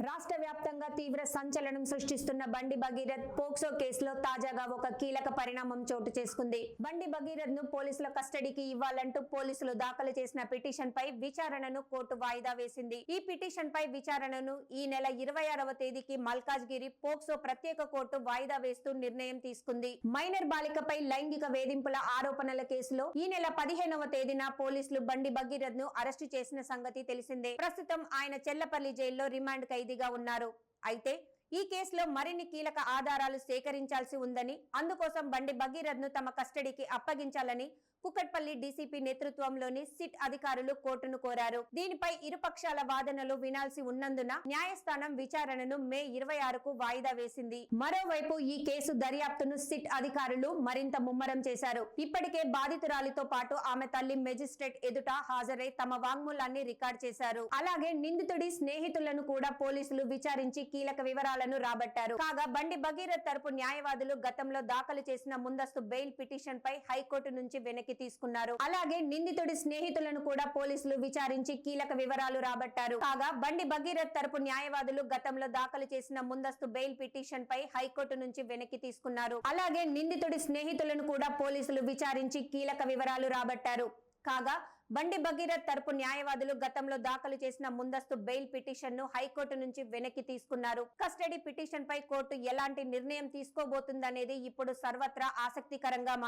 రాష్ట్ర వ్యాప్తంగా తీవ్ర సంచలనం సృష్టిస్తున్న బండి భగీరథ్ పోక్సో కేసులో తాజాగా ఒక కీలక పరిణామం చోటు చేసుకుంది. బండి భగీరథ్ ను పోలీసుల కస్టడీకి ఇవ్వాలంటూ పోలీసులు దాఖలు చేసిన పిటిషన్ పై విచారణను కోర్టు వాయిదా వేసింది. ఈ పిటిషన్ పై విచారణను ఈ నెల 26వ తేదీకి మల్కాజ్గిరి పోక్సో ప్రత్యేక కోర్టు వాయిదా వేస్తూ నిర్ణయం తీసుకుంది. మైనర్ బాలికపై లైంగిక వేధింపుల ఆరోపణల కేసులో ఈ నెల 15వ తేదీన పోలీసులు బండి భగీరథ్ ను అరెస్టు చేసిన సంగతి తెలిసిందే. ప్రస్తుతం ఆయన చెల్లపల్లి జైల్లో రిమాండ్ ఖైదీగా ఉన్నారు. అయితే ఈ కేసులో మరిన్ని కీలక ఆధారాలు సేకరించాల్సి ఉందని, అందుకోసం బండి భగీరథ్ ను తమ కస్టడీకి అప్పగించాలని కుకట్పల్లి డీసీపీ నేతృత్వంలోని సిట్ అధికారులు కోర్టును కోరారు. దీనిపై ఇరుపక్షాల వాదనలు వినాల్సి ఉన్నందున న్యాయస్థానం విచారణను మే 26కు వాయిదా వేసింది. మరోవైపు ఈ కేసు దర్యాప్తును సిట్ అధికారులు మరింత ముమ్మరం చేశారు. ఇప్పటికే బాధితురాలితో పాటు ఆమె తల్లి మెజిస్ట్రేట్ ఎదుట హాజరై తమ వాంగ్మూలాన్ని రికార్డ్ చేశారు. అలాగే నిందితుడి స్నేహితులను కూడా పోలీసులు విచారించి కీలక వివరాలను రాబట్టారు. కాగా బండి భగీరథ్ తరపు న్యాయవాదులు గతంలో దాఖలు చేసిన ముందస్తు బెయిల్ పిటిషన్ పై హైకోర్టు నుంచి వెనక్కి తీసుకున్నారు. అలాగే నిందితుడి స్నేహితులను కూడా పోలీసులు విచారించి కీలక వివరాలు రాబట్టారు. కాగా బండి భగీరథ్ తరపు న్యాయవాదులు గతంలో దాఖలు చేసిన ముందస్తు బెయిల్ పిటిషన్ పై హైకోర్టు నుంచి వెనక్కి తీసుకున్నారు. అలాగే నిందితుడి స్నేహితులను కూడా పోలీసులు విచారించి కీలక వివరాలు రాబట్టారు. కాగా బండి భగీరథ్ తరపు న్యాయవాదులు గతంలో దాఖలు చేసిన ముందస్తు బెయిల్ పిటిషన్ ను హైకోర్టు నుంచి వెనక్కి తీసుకున్నారు. కస్టడీ పిటిషన్ పై కోర్టు ఎలాంటి నిర్ణయం తీసుకోబోతుందనేది ఇప్పుడు సర్వత్రా ఆసక్తికరంగా మారింది.